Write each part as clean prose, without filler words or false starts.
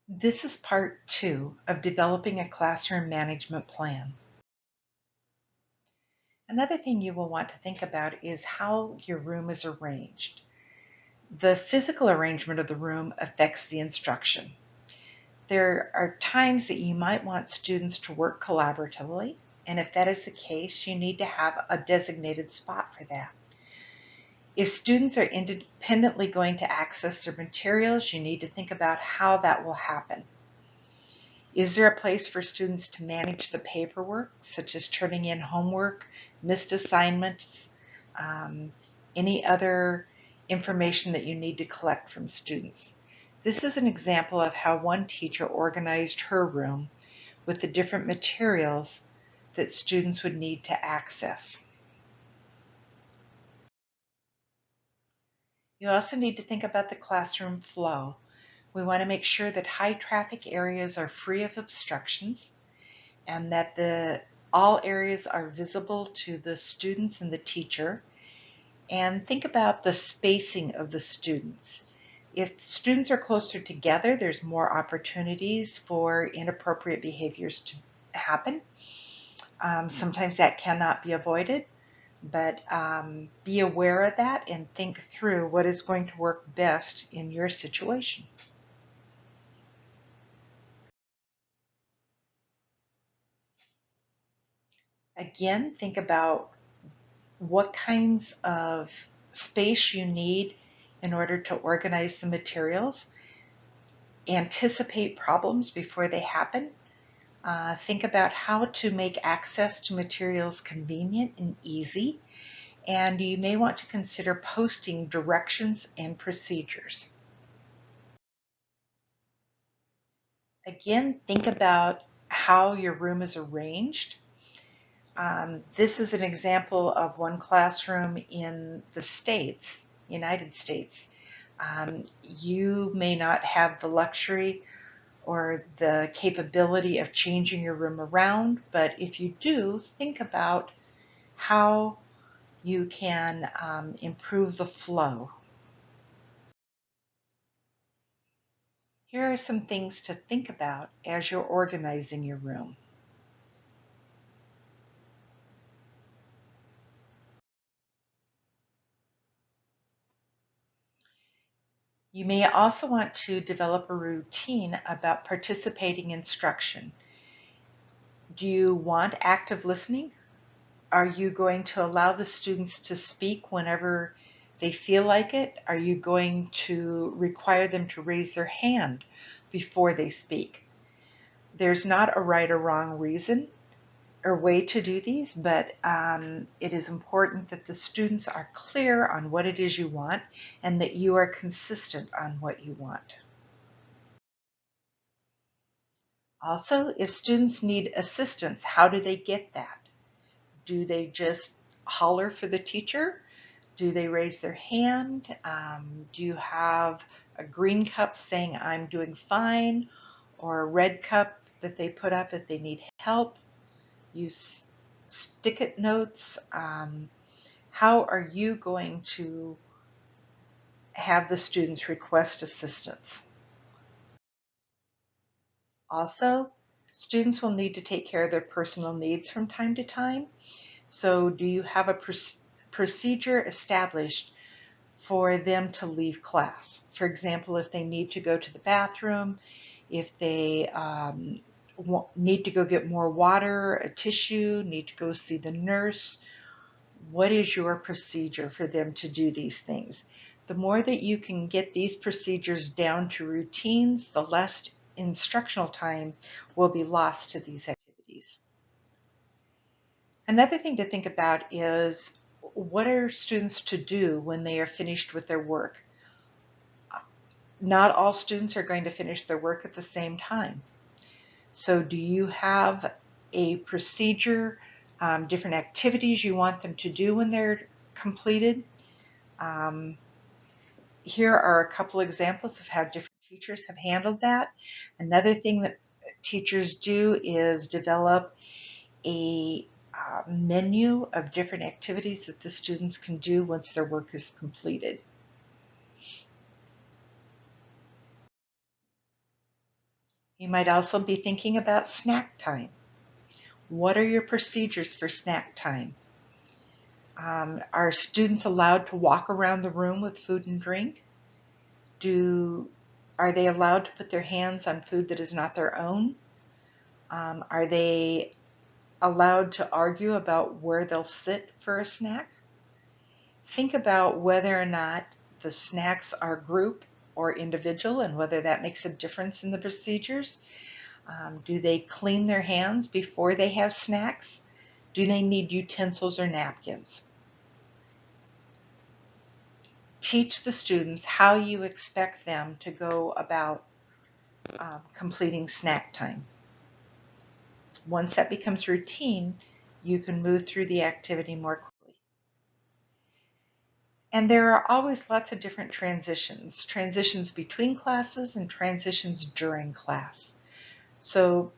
This is part 2 of developing a classroom management plan. Another thing you will want to think about is how your room is arranged. The physical arrangement of the room affects the instruction. There are times that you might want students to work collaboratively, and if that is the case, you need to have a designated spot for that. If students are independently going to access their materials, you need to think about how that will happen. Is there a place for students to manage the paperwork, such as turning in homework, missed assignments, any other information that you need to collect from students? This is an example of how one teacher organized her room with the different materials that students would need to access. You also need to think about the classroom flow. We want to make sure that high traffic areas are free of obstructions and that all areas are visible to the students and the teacher. And think about the spacing of the students. If students are closer together, there's more opportunities for inappropriate behaviors to happen. Sometimes that cannot be avoided, but be aware of that and think through what is going to work best in your situation. Again, think about what kinds of space you need in order to organize the materials. Anticipate problems before they happen. Think about how to make access to materials convenient and easy. And you may want to consider posting directions and procedures. Again, think about how your room is arranged. This is an example of one classroom in the States, United States. You may not have the luxury or the capability of changing your room around, but if you do, think about how you can improve the flow. Here are some things to think about as you're organizing your room. You may also want to develop a routine about participating in instruction. Do you want active listening? Are you going to allow the students to speak whenever they feel like it? Are you going to require them to raise their hand before they speak? There's not a right or wrong reason or way to do these, but it is important that the students are clear on what it is you want and that you are consistent on what you want. Also, if students need assistance, how do they get that? Do they just holler for the teacher? Do they raise their hand? Do you have a green cup saying I'm doing fine, or a red cup that they put up if they need help? Use stick-it notes. How are you going to have the students request assistance? Also, students will need to take care of their personal needs from time to time. So do you have a procedure established for them to leave class? For example, if they need to go to the bathroom, if they need to go get more water, a tissue, need to go see the nurse, what is your procedure for them to do these things? The more that you can get these procedures down to routines, the less instructional time will be lost to these activities. Another thing to think about is what are students to do when they are finished with their work? Not all students are going to finish their work at the same time. So do you have a procedure, different activities you want them to do when they're completed? Um, Here are a couple examples of how different teachers have handled that. Another thing that teachers do is develop a menu of different activities that the students can do once their work is completed. You might also be thinking about snack time. What are your procedures for snack time? Are students allowed to walk around the room with food and drink? Are they allowed to put their hands on food that is not their own? Are they allowed to argue about where they'll sit for a snack? Think about whether or not the snacks are group or individual and whether that makes a difference in the procedures. Do they clean their hands before they have snacks? Do they need utensils or napkins? Teach the students how you expect them to go about completing snack time. Once that becomes routine, you can move through the activity more quickly. And there are always lots of different transitions between classes and transitions during class. So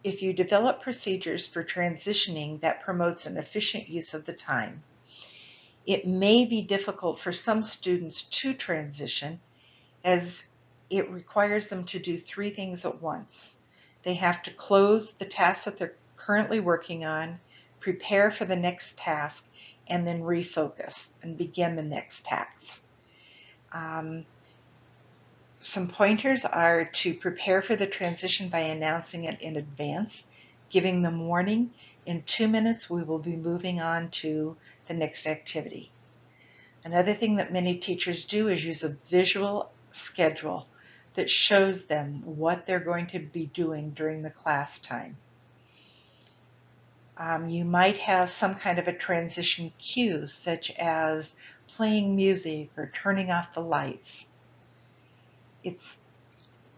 if you develop procedures for transitioning that promotes an efficient use of the time, it may be difficult for some students to transition as it requires them to do three things at once. They have to close the task that they're currently working on, prepare for the next task, and then refocus and begin the next task. Some pointers are to prepare for the transition by announcing it in advance, giving them warning. In 2 minutes, we will be moving on to the next activity. Another thing that many teachers do is use a visual schedule that shows them what they're going to be doing during the class time. You might have some kind of a transition cue, such as playing music or turning off the lights. It's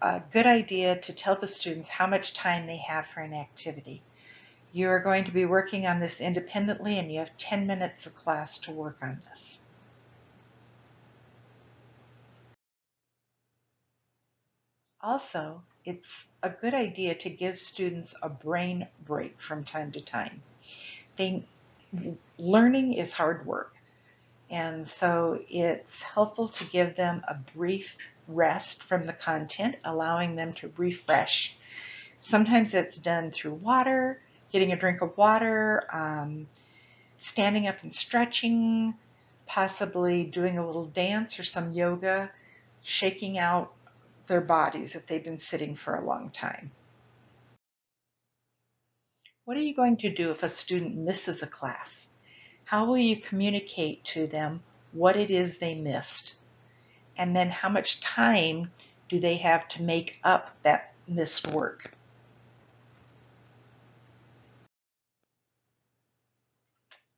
a good idea to tell the students how much time they have for an activity. You are going to be working on this independently and you have 10 minutes of class to work on this. Also, it's a good idea to give students a brain break from time to time. Learning is hard work, and so it's helpful to give them a brief rest from the content, allowing them to refresh. Sometimes it's done through water, getting a drink of water, standing up and stretching, possibly doing a little dance or some yoga, shaking out their bodies if they've been sitting for a long time. What are you going to do if a student misses a class? How will you communicate to them what it is they missed? And then how much time do they have to make up that missed work?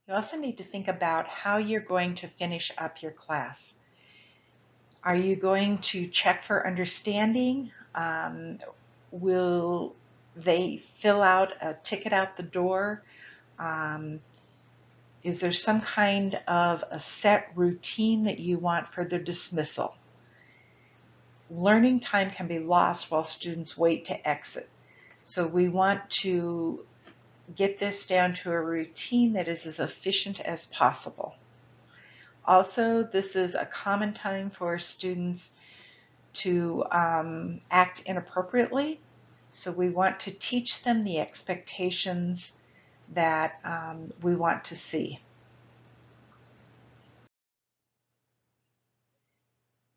You also need to think about how you're going to finish up your class. Are you going to check for understanding? Will they fill out a ticket out the door? Is there some kind of a set routine that you want for the dismissal? Learning time can be lost while students wait to exit. So we want to get this down to a routine that is as efficient as possible. Also, this is a common time for students to act inappropriately. So we want to teach them the expectations that we want to see.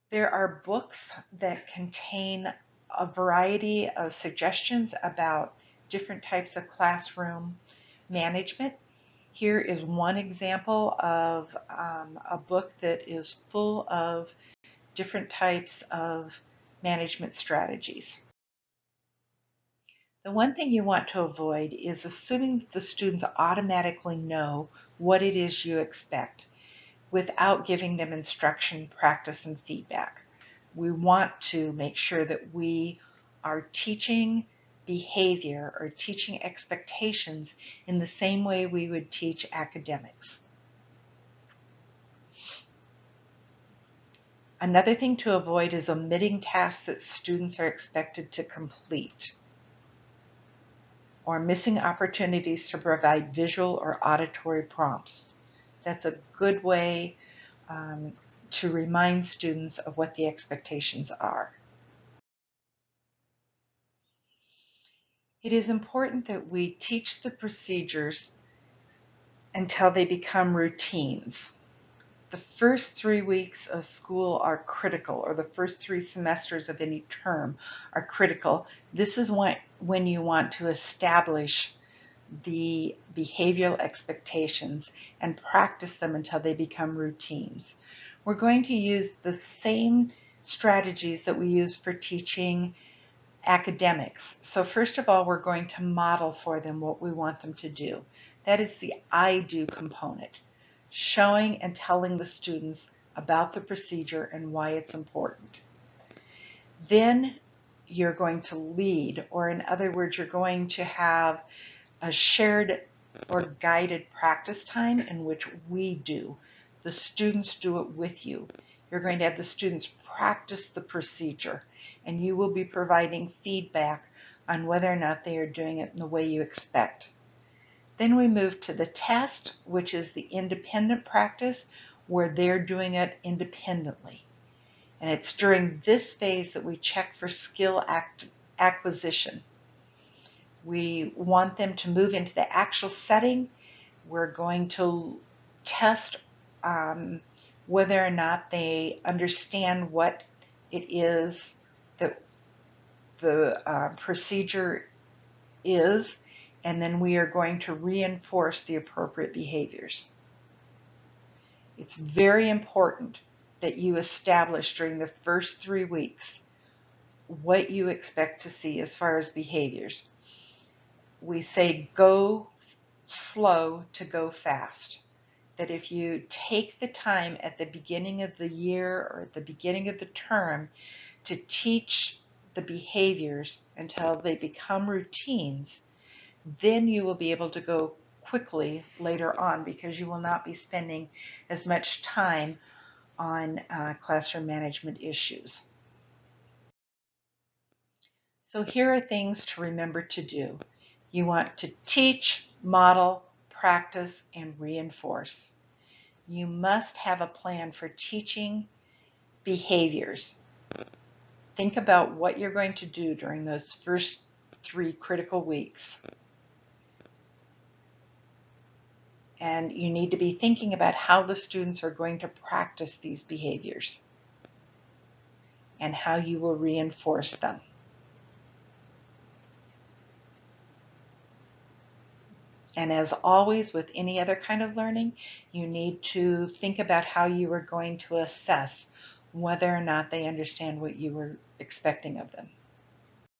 There are books that contain a variety of suggestions about different types of classroom management. Here is one example of a book that is full of different types of management strategies. The one thing you want to avoid is assuming the students automatically know what it is you expect without giving them instruction, practice, and feedback. We want to make sure that we are teaching behavior or teaching expectations in the same way we would teach academics. Another thing to avoid is omitting tasks that students are expected to complete, or missing opportunities to provide visual or auditory prompts. That's a good way to remind students of what the expectations are. It is important that we teach the procedures until they become routines. The first 3 weeks of school are critical, or the first 3 semesters of any term are critical. This is when you want to establish the behavioral expectations and practice them until they become routines. We're going to use the same strategies that we use for teaching academics. So first of all, we're going to model for them what we want them to do. That is the I do component, showing and telling the students about the procedure and why it's important. Then you're going to lead, or in other words, you're going to have a shared or guided practice time in which we do. The students do it with you. You're going to have the students practice the procedure, and you will be providing feedback on whether or not they are doing it in the way you expect. Then we move to the test, which is the independent practice, where they're doing it independently. And it's during this phase that we check for skill acquisition. We want them to move into the actual setting. We're going to test whether or not they understand what it is that the procedure is, and then we are going to reinforce the appropriate behaviors. It's very important that you establish during the first 3 weeks what you expect to see as far as behaviors. We say go slow to go fast. That if you take the time at the beginning of the year or at the beginning of the term to teach the behaviors until they become routines, then you will be able to go quickly later on because you will not be spending as much time on classroom management issues. So here are things to remember to do. You want to teach, model, practice, and reinforce. You must have a plan for teaching behaviors. Think about what you're going to do during those first 3 critical weeks. And you need to be thinking about how the students are going to practice these behaviors and how you will reinforce them. And as always, with any other kind of learning, you need to think about how you are going to assess whether or not they understand what you were expecting of them.